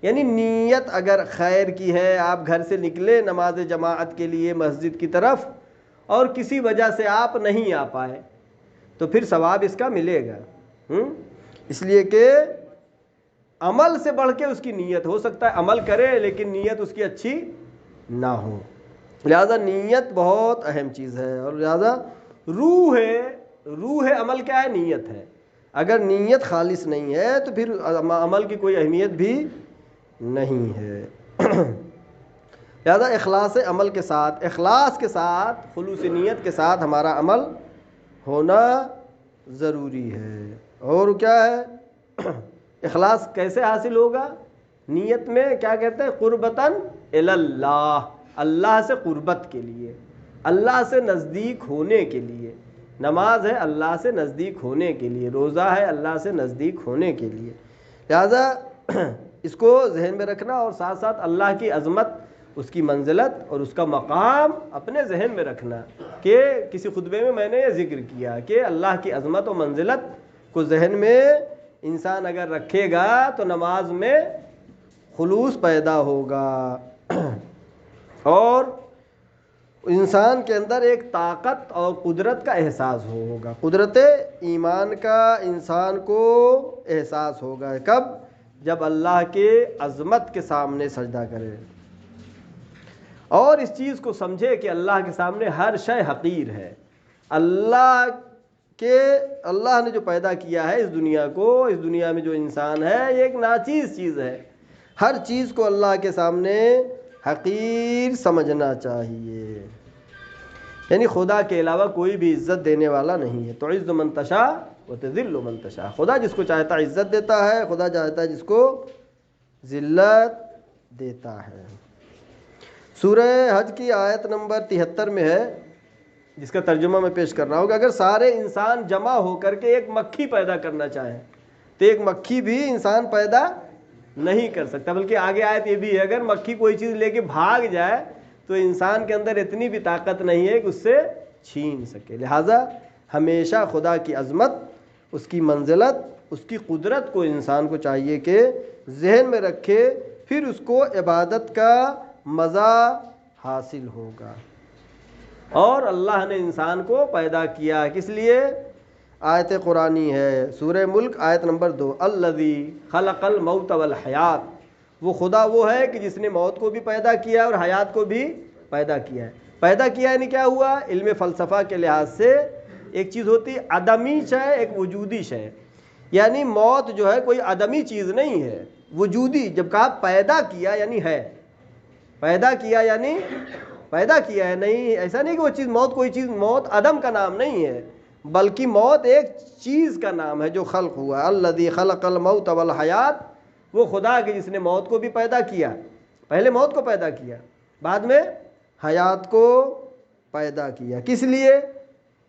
یعنی نیت اگر خیر کی ہے، آپ گھر سے نکلے نماز جماعت کے لیے مسجد کی طرف اور کسی وجہ سے آپ نہیں آ پائے تو پھر ثواب اس کا ملے گا، اس لیے کہ عمل سے بڑھ کے اس کی نیت، ہو سکتا ہے عمل کرے لیکن نیت اس کی اچھی نہ ہو۔ لہذا نیت بہت اہم چیز ہے، اور لہذا روح ہے، روح عمل کیا ہے؟ نیت ہے۔ اگر نیت خالص نہیں ہے تو پھر عمل کی کوئی اہمیت بھی نہیں ہے۔ لہذا اخلاص عمل کے ساتھ، اخلاص کے ساتھ، خلوص نیت کے ساتھ ہمارا عمل ہونا ضروری ہے۔ اور کیا ہے اخلاص کیسے حاصل ہوگا؟ نیت میں کیا کہتے ہیں؟ قربتاً اللہ، اللہ سے قربت کے لیے، اللہ سے نزدیک ہونے کے لیے۔ نماز ہے اللہ سے نزدیک ہونے کے لیے، روزہ ہے اللہ سے نزدیک ہونے کے لیے۔ لہذا اس کو ذہن میں رکھنا، اور ساتھ ساتھ اللہ کی عظمت، اس کی منزلت اور اس کا مقام اپنے ذہن میں رکھنا، کہ کسی خطبے میں نے یہ ذکر کیا کہ اللہ کی عظمت و منزلت کو ذہن میں انسان اگر رکھے گا تو نماز میں خلوص پیدا ہوگا، اور انسان کے اندر ایک طاقت اور قدرت کا احساس ہوگا، قدرت ایمان کا انسان کو احساس ہوگا۔ کب؟ جب اللہ کے عظمت کے سامنے سجدہ کرے اور اس چیز کو سمجھے کہ اللہ کے سامنے ہر شے حقیر ہے۔ اللہ نے جو پیدا کیا ہے اس دنیا کو، اس دنیا میں جو انسان ہے یہ ایک ناچیز چیز ہے، ہر چیز کو اللہ کے سامنے حقیر سمجھنا چاہیے۔ یعنی خدا کے علاوہ کوئی بھی عزت دینے والا نہیں ہے۔ تعز من تشاء وتذل من تشاء، خدا جس کو چاہتا ہے عزت دیتا ہے، خدا چاہتا ہے جس کو ذلت دیتا ہے۔ سورہ حج کی آیت نمبر 73 میں ہے، جس کا ترجمہ میں پیش کر رہا ہوں، کہ اگر سارے انسان جمع ہو کر کے ایک مکھی پیدا کرنا چاہیں تو ایک مکھی بھی انسان پیدا نہیں کر سکتا، بلکہ آگے آیت یہ بھی ہے اگر مکھی کوئی چیز لے کے بھاگ جائے تو انسان کے اندر اتنی بھی طاقت نہیں ہے کہ اس سے چھین سکے۔ لہٰذا ہمیشہ خدا کی عظمت، اس کی منزلت، اس کی قدرت کو انسان کو چاہیے کہ ذہن میں رکھے، پھر اس کو عبادت کا مزہ حاصل ہوگا۔ اور اللہ نے انسان کو پیدا کیا کس لیے؟ آیت قرآنی ہے، سورہ ملک آیت نمبر 2، الذی خلق الموت والحیات، وہ خدا وہ ہے کہ جس نے موت کو بھی پیدا کیا اور حیات کو بھی پیدا کیا ہے۔ پیدا کیا یعنی کیا ہوا؟ علم فلسفہ کے لحاظ سے ایک چیز ہوتی ہے عدمی شے، ایک وجودی شے، یعنی موت جو ہے کوئی عدمی چیز نہیں ہے، وجودی۔ جب کہا پیدا کیا یعنی ہے، پیدا کیا یعنی پیدا کیا ہے، نہیں ایسا نہیں کہ وہ چیز موت کوئی چیز، موت عدم کا نام نہیں ہے، بلکہ موت ایک چیز کا نام ہے جو خلق ہوا۔ الذی خلق الموت والحیات، وہ خدا کہ جس نے موت کو بھی پیدا کیا، پہلے موت کو پیدا کیا، بعد میں حیات کو پیدا کیا۔ کس لیے؟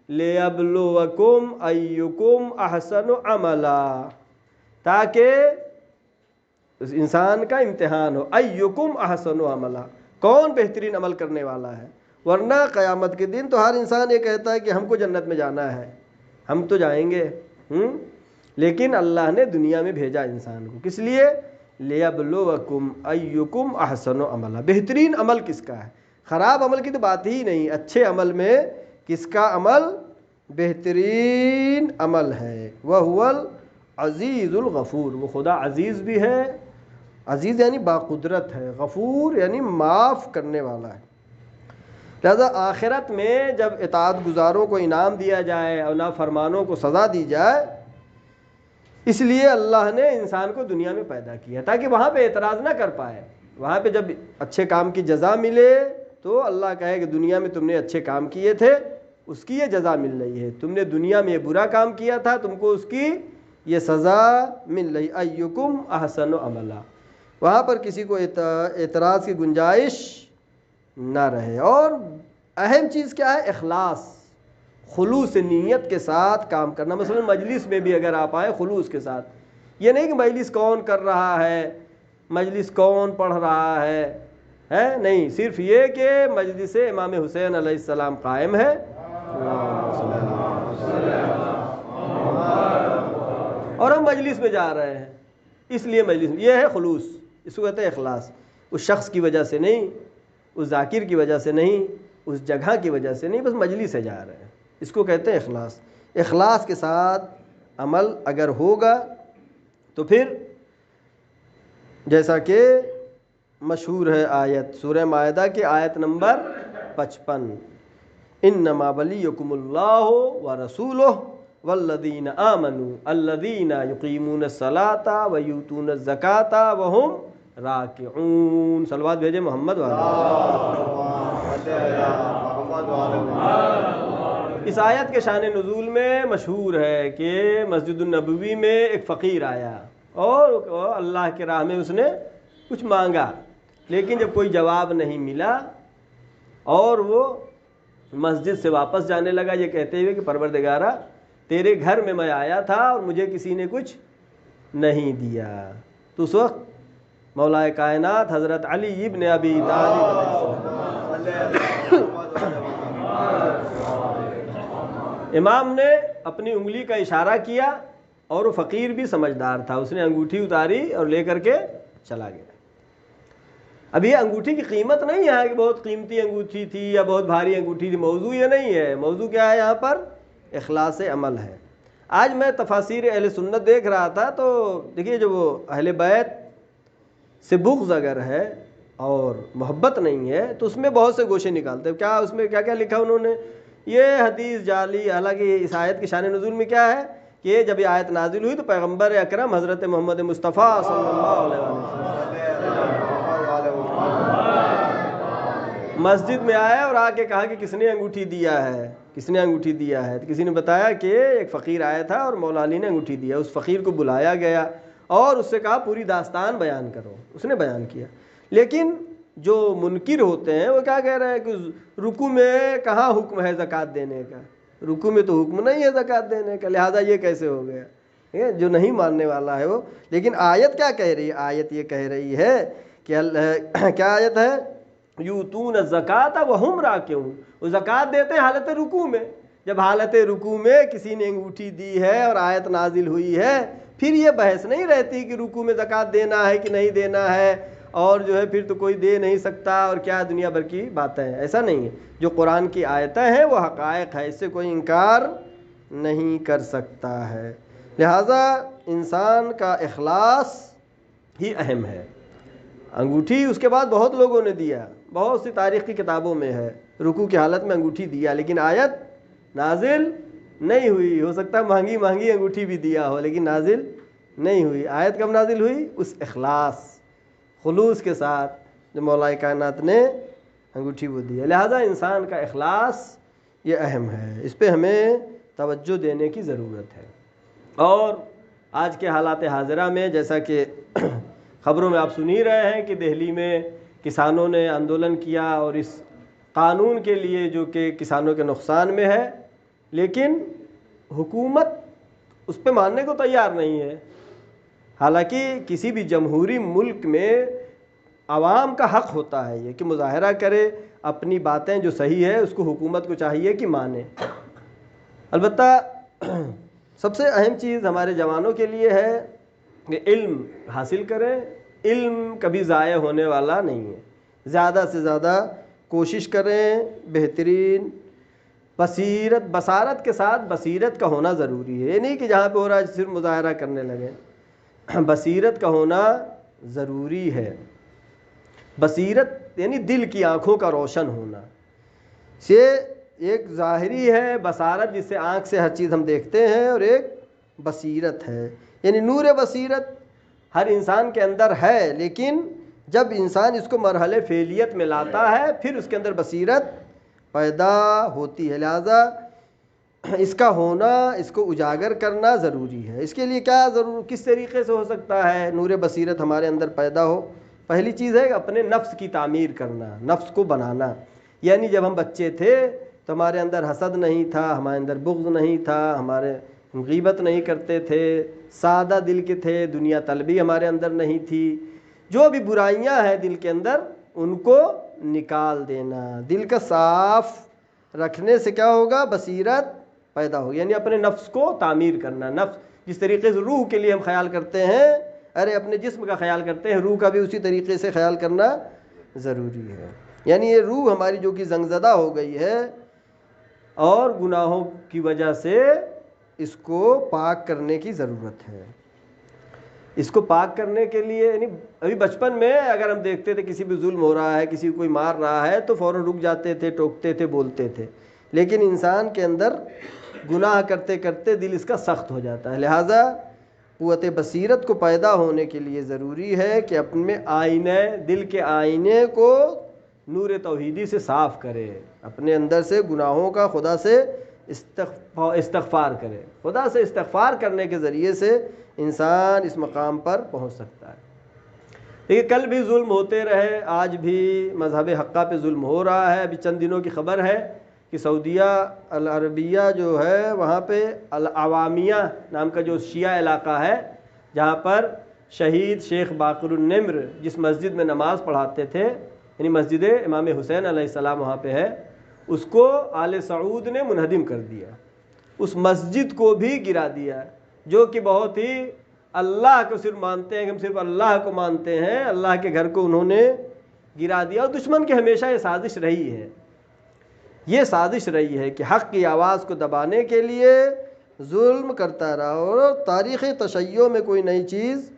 لِيَبْلُوَكُمْ أَيُّكُمْ أَحْسَنُ عَمَلًا، تاکہ اس انسان کا امتحان ہو۔ أَيُّكُمْ أَحْسَنُ عَمَلًا، کون بہترین عمل کرنے والا ہے؟ ورنہ قیامت کے دن تو ہر انسان یہ کہتا ہے کہ ہم کو جنت میں جانا ہے، ہم تو جائیں گے، لیکن اللہ نے دنیا میں بھیجا انسان کو کس لیے؟ لِيَبْلُوَكُمْ أَيُّكُمْ أَحْسَنُ عَمَلًا، بہترین عمل کس کا ہے؟ خراب عمل کی تو بات ہی نہیں، اچھے عمل میں کس کا عمل بہترین عمل ہے؟ وَهُوَ الْعَزِيزُ الْغَفُورُ، وہ خدا عزیز بھی ہے، عزیز یعنی باقدرت ہے، غفور یعنی معاف کرنے والا ہے۔ لہذا آخرت میں جب اطاعت گزاروں کو انعام دیا جائے اور نافرمانوں کو سزا دی جائے، اس لیے اللہ نے انسان کو دنیا میں پیدا کیا تاکہ وہاں پہ اعتراض نہ کر پائے۔ وہاں پہ جب اچھے کام کی جزا ملے تو اللہ کہے کہ دنیا میں تم نے اچھے کام کیے تھے، اس کی یہ جزا مل رہی ہے، تم نے دنیا میں یہ برا کام کیا تھا، تم کو اس کی یہ سزا مل رہی۔ ایکم احسن عملا، وہاں پر کسی کو اعتراض کی گنجائش نہ رہے۔ اور اہم چیز کیا ہے؟ اخلاص، خلوص نیت کے ساتھ کام کرنا۔ مثلا مجلس میں بھی اگر آپ آئے خلوص کے ساتھ، یہ نہیں کہ مجلس کون کر رہا ہے، مجلس کون پڑھ رہا ہے نہیں، صرف یہ کہ مجلس امام حسین علیہ السلام قائم ہے اور ہم مجلس میں جا رہے ہیں، اس لیے مجلس میں، یہ ہے خلوص، اس کو کہتے ہیں اخلاص۔ اس شخص کی وجہ سے نہیں، اس ذاکر کی وجہ سے نہیں، اس جگہ کی وجہ سے نہیں، بس مجلس سے جا رہے ہیں، اس کو کہتے ہیں اخلاص۔ اخلاص کے ساتھ عمل اگر ہوگا تو پھر جیسا کہ مشہور ہے آیت سورہ مائدہ کی آیت نمبر 55، انما ولیکم اللہ ورسولہ والذین آمنوا الذین یقیمون الصلاۃ ویؤتون الزکاۃ وہم راکعون. صلوات بھیجے محمد اس آیت کے شان نزول میں مشہور ہے کہ مسجد النبوی میں ایک فقیر آیا اور اللہ کے راہ میں اس نے کچھ مانگا، لیکن جب کوئی جواب نہیں ملا اور وہ مسجد سے واپس جانے لگا یہ کہتے ہوئے کہ پروردگارا تیرے گھر میں آیا تھا اور مجھے کسی نے کچھ نہیں دیا، تو اس وقت مولا کائنات حضرت علی ابن ابی طالب امام نے اپنی انگلی کا اشارہ کیا اور وہ فقیر بھی سمجھدار تھا، اس نے انگوٹھی اتاری اور لے کر کے چلا گیا. اب یہ انگوٹھی کی قیمت نہیں ہے کہ بہت قیمتی انگوٹھی تھی یا بہت بھاری انگوٹھی تھی، موضوع یہ نہیں ہے. موضوع کیا ہے یہاں پر؟ اخلاص عمل ہے. آج میں تفاسیر اہل سنت دیکھ رہا تھا تو دیکھیے جو وہ اہل بیت سے بغض اگر ہے اور محبت نہیں ہے تو اس میں بہت سے گوشے نکالتے ہیں. کیا اس میں کیا کیا لکھا انہوں نے؟ یہ حدیث جعلی، حالانکہ اس آیت کی شان نزول میں کیا ہے کہ جب یہ آیت نازل ہوئی تو پیغمبر اکرم حضرت محمد مصطفیٰ صلی اللہ علیہ وسلم مسجد میں آئے اور آ کے کہا کہ کس نے انگوٹھی دیا ہے، کس نے انگوٹھی دیا ہے؟ تو کسی نے بتایا کہ ایک فقیر آیا تھا اور مولا علی نے انگوٹھی دیا. اس فقیر کو بلایا گیا اور اس سے کہا پوری داستان بیان کرو. اس نے بیان کیا. لیکن جو منکر ہوتے ہیں وہ کیا کہہ رہے ہیں کہ رکوع میں کہاں حکم ہے زکوٰۃ دینے کا، رکوع میں تو حکم نہیں ہے زکوٰۃ دینے کا، لہٰذا یہ کیسے ہو گیا؟ جو نہیں ماننے والا ہے وہ. لیکن آیت کیا کہہ رہی ہے؟ آیت یہ کہہ رہی ہے کہ کیا آیت ہے؟ یؤتون الزکاۃ وہم راکعون. وہ زکوٰۃ دیتے ہیں حالت رکوع میں. جب حالت رکوع میں کسی نے انگوٹھی دی ہے اور آیت نازل ہوئی ہے پھر یہ بحث نہیں رہتی کہ رکوع میں زکوٰۃ دینا ہے کہ نہیں دینا ہے اور جو ہے پھر تو کوئی دے نہیں سکتا اور کیا دنیا بھر کی باتیں ہیں. ایسا نہیں ہے. جو قرآن کی آیتیں ہیں وہ حقائق ہے، اس سے کوئی انکار نہیں کر سکتا ہے. لہٰذا انسان کا اخلاص ہی اہم ہے. انگوٹھی اس کے بعد بہت لوگوں نے دیا، بہت سی تاریخ کی کتابوں میں ہے رکوع کی حالت میں انگوٹھی دیا، لیکن آیت نازل نہیں ہوئی. ہو سکتا ہے مہنگی مہنگی انگوٹھی بھی دیا ہو لیکن نازل نہیں ہوئی. آیت کب نازل ہوئی؟ اس اخلاص خلوص کے ساتھ جو مولا کائنات نے انگوٹھی وہ دی ہے. لہذا انسان کا اخلاص یہ اہم ہے، اس پہ ہمیں توجہ دینے کی ضرورت ہے. اور آج کے حالات حاضرہ میں جیسا کہ خبروں میں آپ سن ہی رہے ہیں کہ دہلی میں کسانوں نے آندولن کیا اور اس قانون کے لیے جو کہ کسانوں کے نقصان میں ہے، لیکن حکومت اس پہ ماننے کو تیار نہیں ہے. حالانکہ کسی بھی جمہوری ملک میں عوام کا حق ہوتا ہے یہ کہ مظاہرہ کرے، اپنی باتیں جو صحیح ہے اس کو حکومت کو چاہیے کہ مانے. البتہ سب سے اہم چیز ہمارے جوانوں کے لیے ہے کہ علم حاصل کریں. علم کبھی ضائع ہونے والا نہیں ہے. زیادہ سے زیادہ کوشش کریں. بہترین بصارت کے ساتھ بصیرت کا ہونا ضروری ہے. یہ نہیں کہ جہاں پہ ہو رہا ہے صرف مظاہرہ کرنے لگے. بصیرت کا ہونا ضروری ہے. بصیرت یعنی دل کی آنکھوں کا روشن ہونا. یہ ایک ظاہری ہے بصارت جس سے آنکھ سے ہر چیز ہم دیکھتے ہیں، اور ایک بصیرت ہے یعنی نور بصیرت ہر انسان کے اندر ہے، لیکن جب انسان اس کو مرحلے فعلیت میں لاتا ہے پھر اس کے اندر بصیرت پیدا ہوتی ہے. لہذا اس کا ہونا، اس کو اجاگر کرنا ضروری ہے. اس کے لیے کیا کس طریقے سے ہو سکتا ہے نور بصیرت ہمارے اندر پیدا ہو؟ پہلی چیز ہے اپنے نفس کی تعمیر کرنا، نفس کو بنانا. یعنی جب ہم بچے تھے تو ہمارے اندر حسد نہیں تھا، ہمارے اندر بغض نہیں تھا، ہمارے غیبت نہیں کرتے تھے، سادہ دل کے تھے، دنیا طلبی ہمارے اندر نہیں تھی. جو بھی برائیاں ہیں دل کے اندر ان کو نکال دینا. دل کا صاف رکھنے سے کیا ہوگا؟ بصیرت پیدا ہوگی. یعنی اپنے نفس کو تعمیر کرنا. نفس جس طریقے سے روح کے لیے ہم خیال کرتے ہیں، ارے اپنے جسم کا خیال کرتے ہیں، روح کا بھی اسی طریقے سے خیال کرنا ضروری ہے. یعنی یہ روح ہماری جو کہ زنگزدہ ہو گئی ہے اور گناہوں کی وجہ سے اس کو پاک کرنے کی ضرورت ہے. اس کو پاک کرنے کے لیے یعنی ابھی بچپن میں اگر ہم دیکھتے تھے کسی بھی ظلم ہو رہا ہے، کسی کو کوئی مار رہا ہے تو فوراً رک جاتے تھے، ٹوکتے تھے، بولتے تھے. لیکن انسان کے اندر گناہ کرتے کرتے دل اس کا سخت ہو جاتا ہے. لہٰذا قوت بصیرت کو پیدا ہونے کے لیے ضروری ہے کہ اپنے آئینے، دل کے آئینے کو نور توحیدی سے صاف کرے، اپنے اندر سے گناہوں کا خدا سے استغفار کرے۔ خدا سے استغفار کرنے کے ذریعے سے انسان اس مقام پر پہنچ سکتا ہے۔ دیکھیے کل بھی ظلم ہوتے رہے، آج بھی مذہب حقہ پہ ظلم ہو رہا ہے۔ ابھی چند دنوں کی خبر ہے کہ سعودیہ العربیہ جو ہے وہاں پہ العوامیہ نام کا جو شیعہ علاقہ ہے، جہاں پر شہید شیخ باقر النمر جس مسجد میں نماز پڑھاتے تھے، یعنی مسجد امام حسین علیہ السلام وہاں پہ ہے، اس کو آل سعود نے منہدم کر دیا، اس مسجد کو بھی گرا دیا، جو کہ بہت ہی اللہ کو صرف مانتے ہیں کہ ہم صرف اللہ کو مانتے ہیں، اللہ کے گھر کو انہوں نے گرا دیا۔ اور دشمن کی ہمیشہ یہ سازش رہی ہے، یہ سازش رہی ہے کہ حق کی آواز کو دبانے کے لیے ظلم کرتا رہا، اور تاریخ تشیع میں کوئی نئی چیز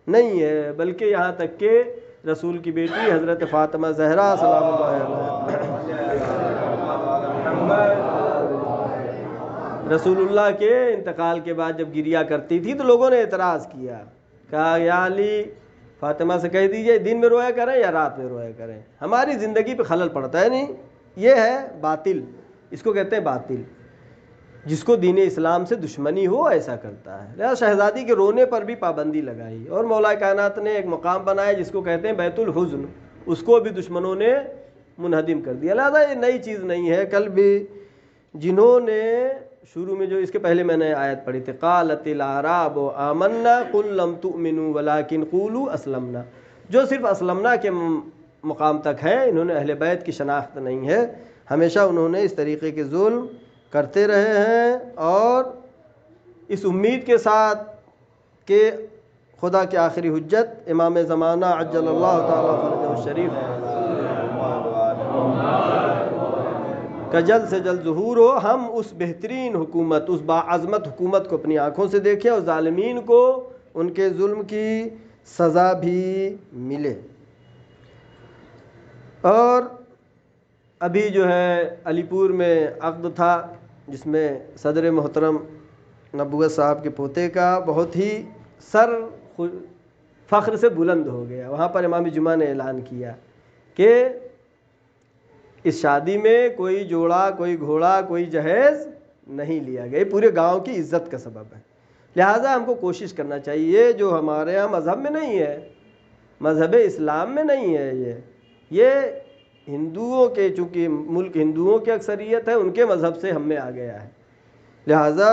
نہیں ہے، بلکہ یہاں تک کہ رسول کی بیٹی حضرت فاطمہ زہرا سلام اللہ علیہا رسول اللہ کے انتقال کے بعد جب گریا کرتی تھی تو لوگوں نے اعتراض کیا، کہا یا علی فاطمہ سے کہہ دیجئے دن میں رویا کریں یا رات میں رویا کریں، ہماری زندگی پہ خلل پڑتا ہے۔ نہیں، یہ ہے باطل، اس کو کہتے ہیں باطل، جس کو دین اسلام سے دشمنی ہو ایسا کرتا ہے۔ لہذا شہزادی کے رونے پر بھی پابندی لگائی، اور مولا کائنات نے ایک مقام بنایا جس کو کہتے ہیں بیت الحزن، اس کو بھی دشمنوں نے منہدم کر دیا۔ لہذا یہ نئی چیز نہیں ہے۔ کل بھی جنہوں نے شروع میں جو اس کے پہلے میں نے آیت پڑھی تھی، قالت الاعراب آمنا قل لم تؤمنوا ولکن قولوا اسلمنا، جو صرف اسلمنا کے مقام تک ہیں، انہوں نے اہل بیت کی شناخت نہیں ہے، ہمیشہ انہوں نے اس طریقے کے ظلم کرتے رہے ہیں، اور اس امید کے ساتھ کہ خدا کے آخری حجت امام زمانہ عجل اللہ تعالیٰ فرجہ الشریف کا جلد سے جلد ظہور ہو، ہم اس بہترین حکومت، اس باعظمت حکومت کو اپنی آنکھوں سے دیکھیں، اور ظالمین کو ان کے ظلم کی سزا بھی ملے۔ اور ابھی جو ہے علی پور میں عقد تھا، جس میں صدر محترم نبوت صاحب کے پوتے کا بہت ہی سر فخر سے بلند ہو گیا۔ وہاں پر امام جمعہ نے اعلان کیا کہ اس شادی میں کوئی جوڑا، کوئی گھوڑا، کوئی جہیز نہیں لیا گیا، یہ پورے گاؤں کی عزت کا سبب ہے۔ لہٰذا ہم کو کوشش کرنا چاہیے، جو ہمارے ہاں مذہب میں نہیں ہے، مذہب اسلام میں نہیں ہے، یہ ہندوؤں کے، چونکہ ملک ہندوؤں کی اکثریت ہے، ان کے مذہب سے ہم میں آ گیا ہے۔ لہٰذا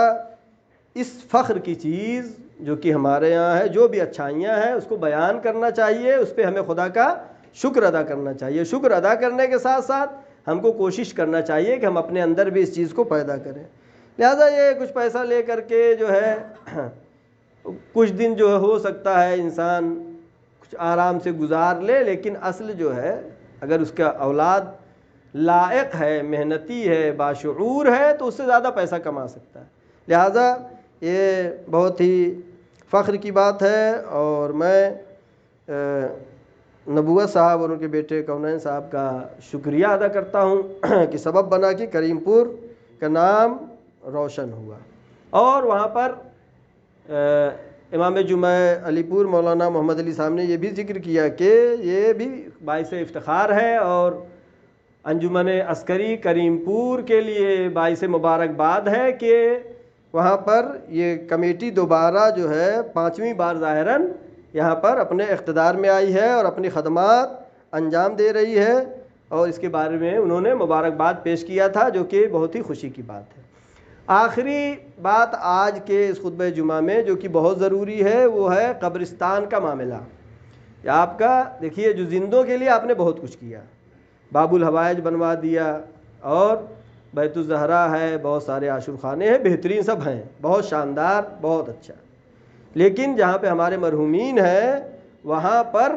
اس فخر کی چیز جو کہ ہمارے یہاں ہے، جو بھی اچھائیاں ہیں اس کو بیان کرنا چاہیے، اس پہ ہمیں خدا کا شکر ادا کرنا چاہیے۔ شکر ادا کرنے کے ساتھ ساتھ ہم کو کوشش کرنا چاہیے کہ ہم اپنے اندر بھی اس چیز کو پیدا کریں۔ لہٰذا یہ کچھ پیسہ لے کر کے جو ہے کچھ دن جو ہے ہو سکتا ہے انسان کچھ آرام سے گزار لے، لیکن اصل جو ہے اگر اس کا اولاد لائق ہے، محنتی ہے، باشعور ہے، تو اس سے زیادہ پیسہ کما سکتا ہے۔ لہٰذا یہ بہت ہی فخر کی بات ہے، اور میں نبوت صاحب اور ان کے بیٹے کونین صاحب کا شکریہ ادا کرتا ہوں کہ سبب بنا کہ کریم پور کا نام روشن ہوا۔ اور وہاں پر امام جمعہ علی پور مولانا محمد علی صاحب نے یہ بھی ذکر کیا کہ یہ بھی باعث افتخار ہے، اور انجمن عسکری کریم پور کے لیے باعث مبارکباد ہے کہ وہاں پر یہ کمیٹی دوبارہ جو ہے 5ویں بار ظاہراً یہاں پر اپنے اقتدار میں آئی ہے اور اپنی خدمات انجام دے رہی ہے، اور اس کے بارے میں انہوں نے مبارکباد پیش کیا تھا، جو کہ بہت ہی خوشی کی بات ہے۔ آخری بات آج کے اس خطبہ جمعہ میں جو کہ بہت ضروری ہے، وہ ہے قبرستان کا معاملہ۔ آپ کا دیکھیے، جو زندوں کے لیے آپ نے بہت کچھ کیا، باب الحوائج بنوا دیا، اور بیت الزہرا ہے، بہت سارے عاشور خانے ہیں، بہترین سب ہیں، بہت شاندار، بہت اچھا، لیکن جہاں پہ ہمارے مرحومین ہیں وہاں پر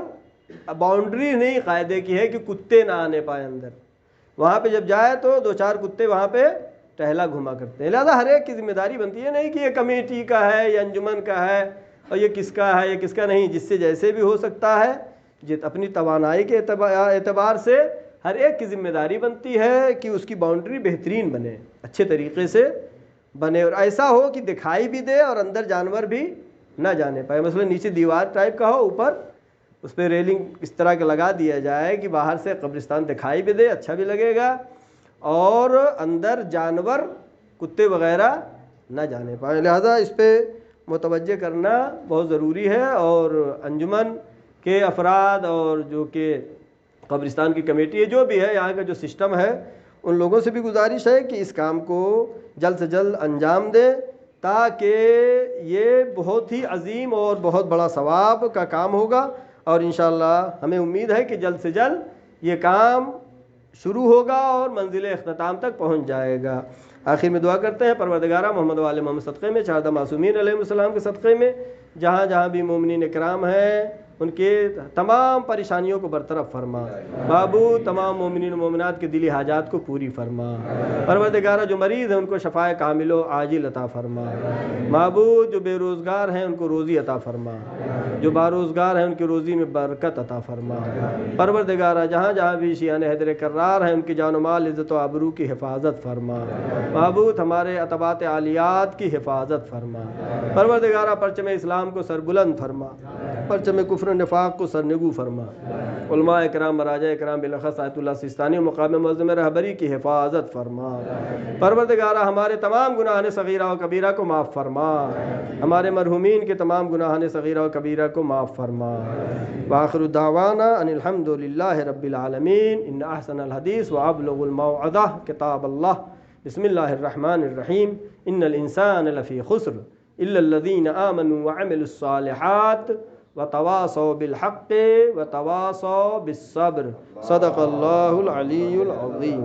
باؤنڈری نہیں قاعدے کی ہے کہ کتے نہ آنے پائے اندر۔ وہاں پہ جب جائے تو 2-4 کتے وہاں پہ ٹہلا گھما کرتے ہیں۔ لہذا ہر ایک کی ذمہ داری بنتی ہے، نہیں کہ یہ کمیٹی کا ہے، یہ انجمن کا ہے، اور یہ کس کا ہے، یہ کس کا نہیں، جس سے جیسے بھی ہو سکتا ہے، اپنی توانائی کے اعتبار سے ہر ایک کی ذمہ داری بنتی ہے کہ اس کی باؤنڈری بہترین بنے، اچھے طریقے سے بنے، اور ایسا ہو کہ دکھائی بھی دے اور اندر جانور بھی نہ جانے پائے. مثلا نیچے دیوار ٹائپ کا ہو، اوپر اس پہ ریلنگ اس طرح کا لگا دیا جائے کہ باہر سے قبرستان دکھائی بھی دے، اچھا بھی لگے گا، اور اندر جانور کتے وغیرہ نہ جانے پائیں. لہذا اس پہ متوجہ کرنا بہت ضروری ہے. اور انجمن کے افراد اور جو کہ قبرستان کی کمیٹی ہے، جو بھی ہے یہاں کا جو سسٹم ہے، ان لوگوں سے بھی گزارش ہے کہ اس کام کو جلد سے جلد انجام دیں، تاکہ یہ بہت ہی عظیم اور بہت بڑا ثواب کا کام ہوگا. اور انشاءاللہ ہمیں امید ہے کہ جلد سے جلد یہ کام شروع ہوگا اور منزل اختتام تک پہنچ جائے گا. آخر میں دعا کرتے ہیں، پروردگارہ محمد و آل محمد صدقے میں، چہردہ معصومین علیہ السلام کے صدقے میں جہاں جہاں بھی مومنین کرام ہیں ان کے تمام پریشانیوں کو برطرف فرما. معبود تمام مومنین و مومنات کے دلی حاجات کو پوری فرما. پروردگارہ جو مریض ہیں ان کو شفائے کامل و عاجل عطا فرما. معبود جو بے روزگار ہیں ان کو روزی عطا فرما. جو باروزگار ہیں ان کی روزی میں برکت عطا فرما. پروردگارہ جہاں جہاں بھی شیعان حیدر کرار ہیں ان کی جان و مال عزت و آبرو کی حفاظت فرما. معبود ہمارے اتباعات عالیات کی حفاظت فرما. پروردگارہ پرچم اسلام کو سربلند فرما، پرچم کفر و نفاق کو سرنگو فرما. علماء اکرام، مراجع اکرام، بالاخص آیت اللہ سیستانی و مقام معظم رہبری کی حفاظت فرما. پروردگارہ ہمارے تمام گناہان صغیرہ و کبیرہ کو معاف فرما. ہمارے مرحومین کے تمام گناہان صغیرہ و کبیرہ کو معاف فرما. وآخر دعوانا ان الحمد للہ رب العالمین. ان احسن الحدیث وابلغ الموعظہ کتاب اللہ. بسم اللہ الرحمن الرحیم. ان الانسان لفی خسر الا الذین آمنوا وعملوا الصالحات وتواصوا بالحق وتواصوا بالصبر. صدق اللہ العلی العظیم.